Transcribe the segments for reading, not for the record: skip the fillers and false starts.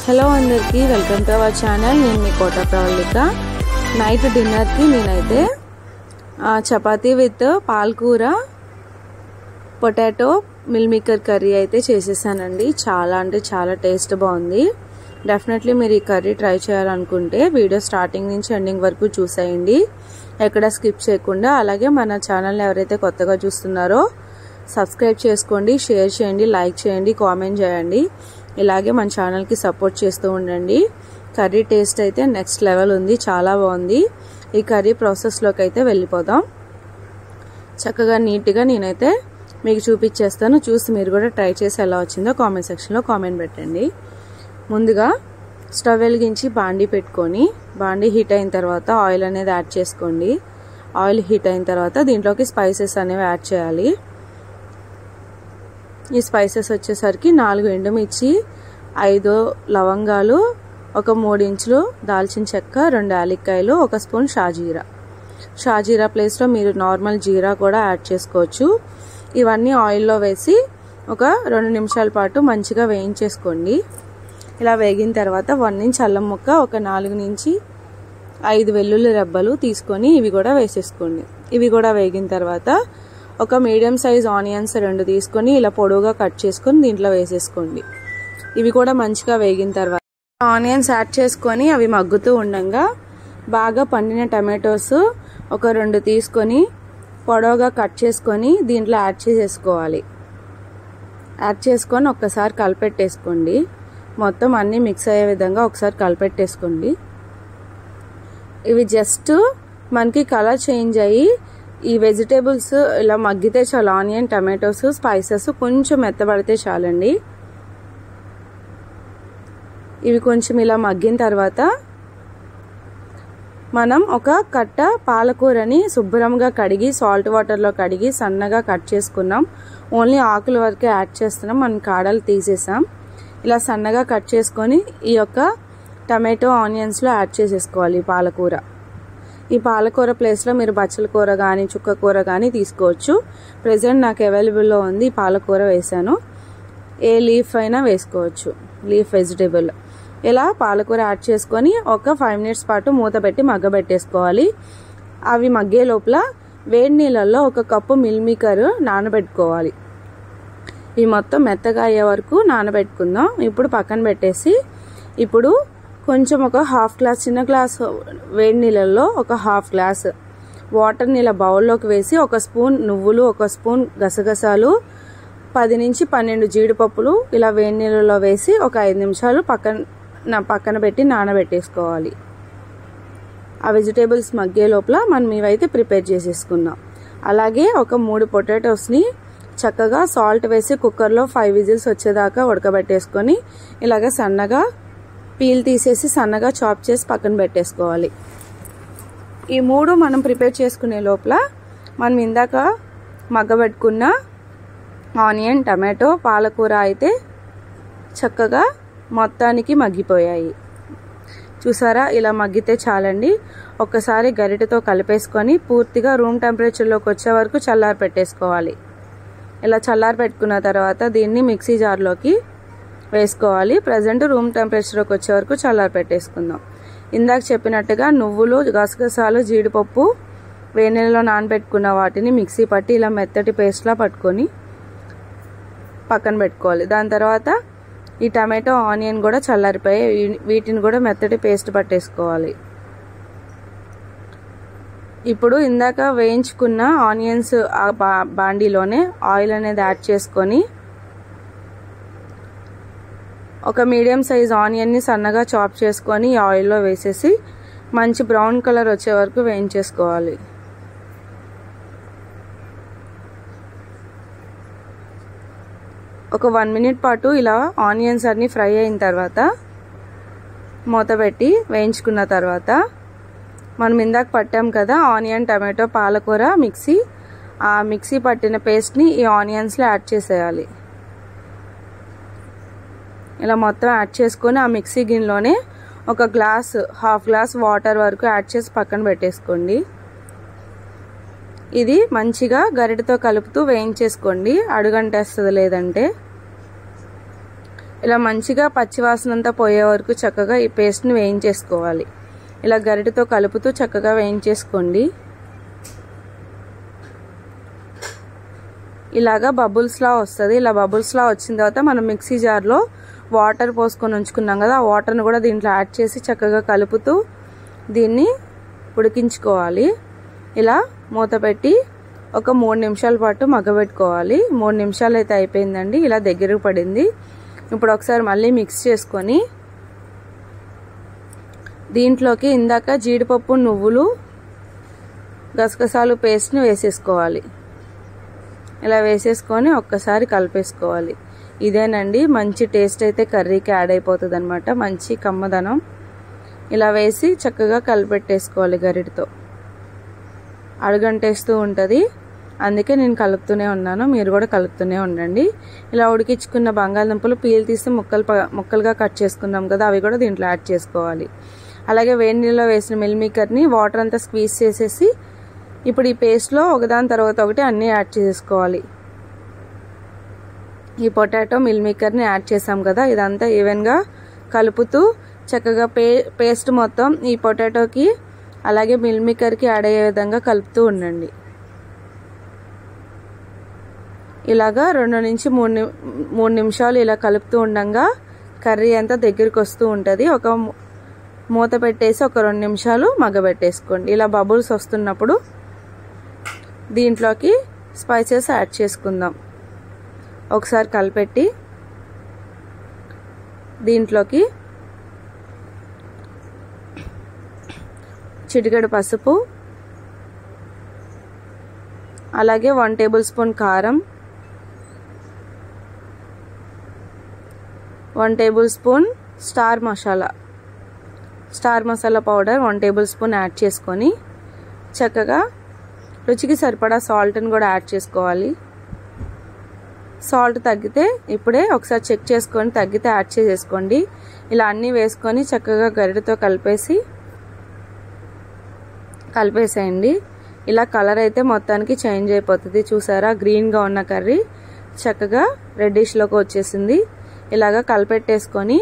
Hello అందరికీ welcome to our channel. నేను మీ కోట Pravalika. Night డిన్నర్కి నేనైతే చపాతీ విత్ పాలకూర పొటాటో మిల్ మేకర్ కర్రీ అయితే చేసేసానండి. చాలా అంటే చాలా టేస్ట్ బాగుంది. డెఫినెట్లీ మీరు ఈ కర్రీ ట్రై చేయాలనుకుంటే వీడియో స్టార్టింగ్ నుంచి ఎండింగ్ వరకు చూసేయండి, ఎక్కడ స్కిప్ చేయకుండా. అలాగే మన ఛానల్ని ఎవరైతే కొత్తగా చూస్తున్నారో సబ్స్క్రైబ్ చేసుకోండి, షేర్ చేయండి, లైక్ చేయండి, కామెంట్ చేయండి. ఇలాగే మన ఛానల్కి సపోర్ట్ చేస్తూ ఉండండి. కర్రీ టేస్ట్ అయితే నెక్స్ట్ లెవెల్ ఉంది, చాలా బాగుంది. ఈ కర్రీ ప్రాసెస్లోకి అయితే వెళ్ళిపోదాం. చక్కగా నీట్గా నేనైతే మీకు చూపించేస్తాను. చూసి మీరు కూడా ట్రై చేసి ఎలా వచ్చిందో కామెంట్ సెక్షన్లో కామెంట్ పెట్టండి. ముందుగా స్టవ్ వెలిగించి బాండీ పెట్టుకొని, బాండీ హీట్ అయిన తర్వాత ఆయిల్ అనేది యాడ్ చేసుకోండి. ఆయిల్ హీట్ అయిన తర్వాత దీంట్లోకి స్పైసెస్ అనేవి యాడ్ చేయాలి. ఈ స్పైసెస్ వచ్చేసరికి 4 ఎండుమిర్చి, 5 లవంగాలు, ఒక 3 ఇంచులు దాల్చిన చెక్క, 2 యాలక్కాయలు, 1 స్పూన్ షాజీరా ప్లేస్లో మీరు నార్మల్ జీరా కూడా యాడ్ చేసుకోవచ్చు. ఇవన్నీ ఆయిల్లో వేసి ఒక 2 నిమిషాల పాటు మంచిగా వేయించేసుకోండి. ఇలా వేగిన తర్వాత 1 ఇంచ్ అల్లం ముక్క, ఒక 4 నుంచి 5 వెల్లుల్లి రెబ్బలు తీసుకొని ఇవి కూడా వేసేసుకోండి. ఇవి కూడా వేగిన తర్వాత ఒక మీడియం సైజ్ ఆనియన్స్ 2 తీసుకొని ఇలా పొడవుగా కట్ చేసుకొని దీంట్లో వేసేసుకోండి. ఇవి కూడా మంచిగా వేగిన తర్వాత ఆనియన్స్ యాడ్ చేసుకొని అవి మగ్గుతూ ఉండగా బాగా పండిన టమాటోస్ ఒక 2 తీసుకొని పొడవుగా కట్ చేసుకొని దీంట్లో యాడ్ చేసేసుకోవాలి. యాడ్ చేసుకొని ఒక్కసారి కలిపెట్టేసుకోండి. మొత్తం అన్నీ మిక్స్ అయ్యే విధంగా ఒకసారి కలిపెట్టేసుకోండి. ఇవి జస్ట్ మనకి కలర్ చేంజ్ అయ్యి ఈ వెజిటేబుల్స్ ఇలా మగ్గితే చాలు. ఆనియన్, టమాటోస్, స్పైసెస్ కొంచెం మెత్తబడితే చాలండి. ఇవి కొంచెం ఇలా మగ్గిన తర్వాత మనం ఒక కట్ట పాలకూరని శుభ్రంగా కడిగి సాల్ట్ వాటర్లో కడిగి సన్నగా కట్ చేసుకున్నాం. ఓన్లీ ఆకుల వరకే యాడ్ చేస్తున్నాం, మనం కాడలు తీసేసాం. ఇలా సన్నగా కట్ చేసుకొని ఈ యొక్క టమాటో ఆనియన్స్లో యాడ్ చేసేసుకోవాలి పాలకూర. ఈ పాలకూర ప్లేస్లో మీరు బచ్చల కూర కానీ చుక్క కూర కానీ తీసుకోవచ్చు. ప్రెజెంట్ నాకు అవైలబుల్లో ఉంది, పాలకూర వేసాను. ఏ లీఫ్ అయినా వేసుకోవచ్చు, లీఫ్ వెజిటేబుల్. ఇలా పాలకూర యాడ్ చేసుకొని ఒక 5 మినిట్స్ పాటు మూత పెట్టి మగ్గబెట్టేసుకోవాలి. అవి మగ్గే లోపల వేడి నీళ్ళల్లో 1 కప్పు మిల్ మేకర్ నానబెట్టుకోవాలి. ఇవి మొత్తం మెత్తగా అయ్యే వరకు నానబెట్టుకుందాం. ఇప్పుడు పక్కన పెట్టేసి ఇప్పుడు కొంచెం ఒక హాఫ్ గ్లాస్, చిన్న గ్లాస్ వేడి నీళ్ళల్లో ఒక హాఫ్ గ్లాస్ వాటర్ని ఇలా బౌల్లోకి వేసి 1 స్పూన్ నువ్వులు, 1 స్పూన్ గసగసాలు, 10 నుంచి 12 జీడిపప్పులు ఇలా వేడి నీళ్ళలో వేసి ఒక 5 నిమిషాలు పక్కన పెట్టి నానబెట్టేసుకోవాలి. ఆ వెజిటేబుల్స్ మగ్గే లోపల మనం ఇవైతే ప్రిపేర్ చేసేసుకుందాం. అలాగే ఒక 3 పొటాటోస్ని చక్కగా సాల్ట్ వేసి కుక్కర్లో 5 విజిల్స్ వచ్చేదాకా ఉడకబెట్టేసుకొని ఇలాగ సన్నగా పీల్ తీసేసి సన్నగా చాప్ చేసి పక్కన పెట్టేసుకోవాలి. ఈ 3 మనం ప్రిపేర్ చేసుకునే లోపల మనం ఇందాక మగ్గబెట్టుకున్న ఆనియన్, టమాటో, పాలకూర అయితే చక్కగా మొత్తానికి మగ్గిపోయాయి. చూసారా, ఇలా మగ్గితే చాలండి. ఒక్కసారి గరిటెతో కలిపేసుకొని పూర్తిగా రూమ్ టెంపరేచర్లోకి వచ్చే వరకు చల్లారి పెట్టేసుకోవాలి. ఇలా చల్లారి పెట్టుకున్న తర్వాత దీన్ని మిక్సీ జార్లోకి వేసుకోవాలి. ప్రజెంట్ రూమ్ టెంపరేచర్లోకి వచ్చే వరకు చల్లారి పెట్టేసుకుందాం. ఇందాక చెప్పినట్టుగా నువ్వులు, గసగసాలు, జీడిపప్పు వేడి నీళ్ళలో నానబెట్టుకున్న వాటిని మిక్సీ పట్టి ఇలా మెత్తటి పేస్ట్లా పట్టుకొని పక్కన పెట్టుకోవాలి. దాని తర్వాత ఈ టమాటో, ఆనియన్ కూడా చల్లారిపోయి వీటిని కూడా మెత్తటి పేస్ట్ పట్టేసుకోవాలి. ఇప్పుడు ఇందాక వేయించుకున్న ఆనియన్స్ ఆ బాండీలోనే ఆయిల్ అనేది యాడ్ చేసుకొని ఒక మీడియం సైజ్ ఆనియన్ని సన్నగా చాప్ చేసుకొని ఆయిల్లో వేసేసి మంచి బ్రౌన్ కలర్ వచ్చే వరకు వేయించేసుకోవాలి. ఒక 1 మినిట్ పాటు ఇలా ఆనియన్స్ అన్నీ ఫ్రై అయిన తర్వాత మూత పెట్టి వేయించుకున్న తర్వాత మనం ఇందాక పట్టాం కదా ఆనియన్, టమాటో, పాలకూర మిక్సీ, ఆ మిక్సీ పట్టిన పేస్ట్ని ఈ ఆనియన్స్లో యాడ్ చేసేయాలి. ఇలా మొత్తం యాడ్ చేసుకొని ఆ మిక్సీ గిన్నెలోనే ఒక హాఫ్ గ్లాస్ వాటర్ వరకు యాడ్ చేసి పక్కన పెట్టేసుకోండి. ఇది మంచిగా గరిటెతో కలుపుతూ వేయించేసుకోండి, అడుగంటేస్తుంది లేదంటే. ఇలా మంచిగా పచ్చివాసన అంతా పోయే వరకు చక్కగా ఈ పేస్ట్ని వేయించేసుకోవాలి. ఇలా గరిటెతో కలుపుతూ చక్కగా వేయించేసుకోండి. ఇలాగా బబుల్స్లా వస్తుంది. ఇలా బబుల్స్లా వచ్చిన తర్వాత మనం మిక్సీ జార్లో వాటర్ పోసుకొని ఉంచుకున్నాం కదా, ఆ వాటర్ని కూడా దీంట్లో యాడ్ చేసి చక్కగా కలుపుతూ దీన్ని ఉడికించుకోవాలి. ఇలా మూత పెట్టి ఒక 3 నిమిషాల పాటు మగ్గబెట్టుకోవాలి. 3 నిమిషాలు అయితే అయిపోయిందండి. ఇలా దగ్గరకు పడింది. ఇప్పుడు ఒకసారి మళ్ళీ మిక్స్ చేసుకొని దీంట్లోకి ఇందాక జీడిపప్పు, నువ్వులు, గసగసాలు పేస్ట్ని వేసేసుకోవాలి. ఇలా వేసేసుకొని ఒక్కసారి కలిపేసుకోవాలి. ఇదేనండి మంచి టేస్ట్ అయితే కర్రీకి యాడ్ అయిపోతుంది అనమాట. మంచి కమ్మదనం. ఇలా వేసి చక్కగా కలిపెట్టేసుకోవాలి గరిటతో. అడుగంటేస్తూ ఉంటుంది, అందుకే నేను కలుపుతూనే ఉన్నాను. మీరు కూడా కలుపుతూనే ఉండండి. ఇలా ఉడికించుకున్న బంగాళదుంపలు పీల్ తీసి ముక్కలుగా కట్ చేసుకున్నాం కదా, అవి కూడా దీంట్లో యాడ్ చేసుకోవాలి. అలాగే వేడి నీళ్ళలో వేసిన మిల్ మేకర్ని వాటర్ అంతా స్క్వీజ్ చేసేసి ఇప్పుడు ఈ పేస్ట్లో ఒకదాని తర్వాత ఒకటి అన్నీ యాడ్ చేసుకోవాలి. ఈ పొటాటో మిల్ మేకర్ని యాడ్ చేసాం కదా, ఇదంతా ఈవెన్గా కలుపుతూ చక్కగా పేస్ట్ మొత్తం ఈ పొటాటోకి అలాగే మిల్ మేకర్కి యాడ్ అయ్యే విధంగా కలుపుతూ ఉండండి. ఇలాగా 2 నుంచి 3 నిమిషాలు ఇలా కలుపుతూ ఉండగా కర్రీ అంతా దగ్గరికి వస్తూ ఉంటుంది. ఒక మూత పెట్టేసి ఒక 2 నిమిషాలు మగ్గబెట్టేసుకోండి. ఇలా బబుల్స్ వస్తున్నప్పుడు దీంట్లోకి స్పైసెస్ యాడ్ చేసుకుందాం. ఒకసారి కలిపెట్టి దీంట్లోకి చిటికెడు పసుపు, అలాగే 1 టేబుల్ స్పూన్ కారం, 1 table spoon star masala powder 1 table spoon add చేసుకొని చక్కగా రుచికి సరిపడా సాల్ట్ని కూడా యాడ్ చేసుకోవాలి. సాల్ట్ తగ్గితే ఇప్పుడే ఒకసారి చెక్ చేసుకొని తగ్గితే యాడ్ చేసేసుకోండి. ఇలా అన్నీ వేసుకొని చక్కగా గరిటెతో కలిపేసేయండి. ఇలా కలర్ అయితే మొత్తానికి చేంజ్ అయిపోతుంది. చూసారా, గ్రీన్గా ఉన్న కర్రీ చక్కగా రెడ్డిష్లోకి వచ్చేసింది. ఇలాగా కలిపెట్టేసుకొని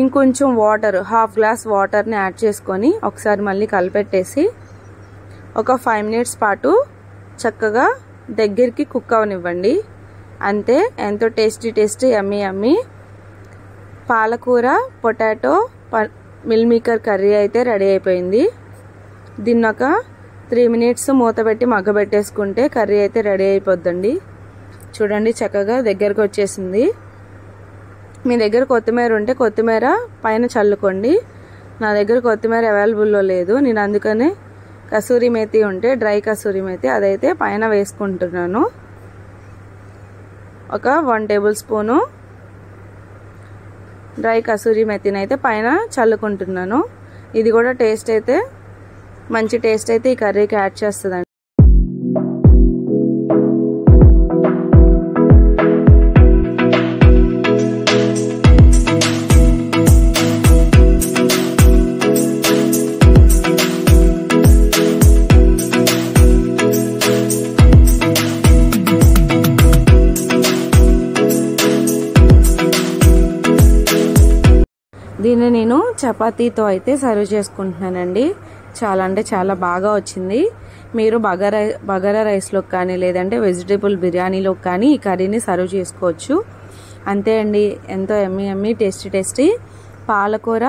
ఇంకొంచెం వాటర్, 1/2 గ్లాస్ వాటర్ని యాడ్ చేసుకొని ఒకసారి మళ్ళీ కలిపెట్టేసి ఒక 5 మినిట్స్ పాటు చక్కగా దగ్గరికి కుక్ అవనివ్వండి. అంతే, ఎంతో టేస్టీ యమ్మీ పాలకూర పొటాటో మిల్ మేకర్ కర్రీ అయితే రెడీ అయిపోయింది. దీన్ని ఒక 3 మినిట్స్ మూత పెట్టి మగ్గబెట్టేసుకుంటే కర్రీ అయితే రెడీ అయిపోద్దండి. చూడండి, చక్కగా దగ్గరకు వచ్చేసింది. మీ దగ్గర కొత్తిమీర ఉంటే కొత్తిమీర పైన చల్లుకోండి. నా దగ్గర కొత్తిమీర అవైలబుల్లో లేదు, నేను అందుకనే కసూరి మేతి ఉంటే డ్రై కసూరి మేతి అదైతే పైన వేసుకుంటున్నాను. ఒక 1 టేబుల్ స్పూను డ్రై కసూరి మేతిని అయితే పైన చల్లుకుంటున్నాను. ఇది కూడా మంచి టేస్ట్ అయితే ఈ కర్రీకి యాడ్ చేస్తుందండి. దీన్ని నేను చపాతీతో అయితే సర్వ్ చేసుకుంటున్నానండి. చాలా అంటే చాలా బాగా వచ్చింది. మీరు బగారా రైస్లోకి కానీ లేదంటే వెజిటేబుల్ బిర్యానీలోకి కానీ ఈ కర్రీని సర్వ్ చేసుకోవచ్చు. అంతే అండి, ఎంతో యమ్మీ టేస్టీ పాలకూర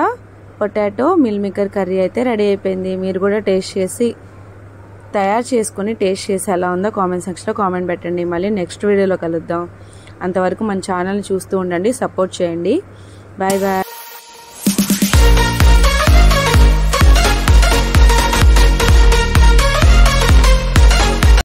పొటాటో మిల్ మేకర్ కర్రీ అయితే రెడీ అయిపోయింది. మీరు కూడా తయారు చేసుకుని టేస్ట్ చేసి ఎలా ఉందో కామెంట్ సెక్షన్లో కామెంట్ పెట్టండి. మళ్ళీ నెక్స్ట్ వీడియోలో కలుద్దాం. అంతవరకు మన ఛానల్ని చూస్తూ ఉండండి, సపోర్ట్ చేయండి. Bye bye.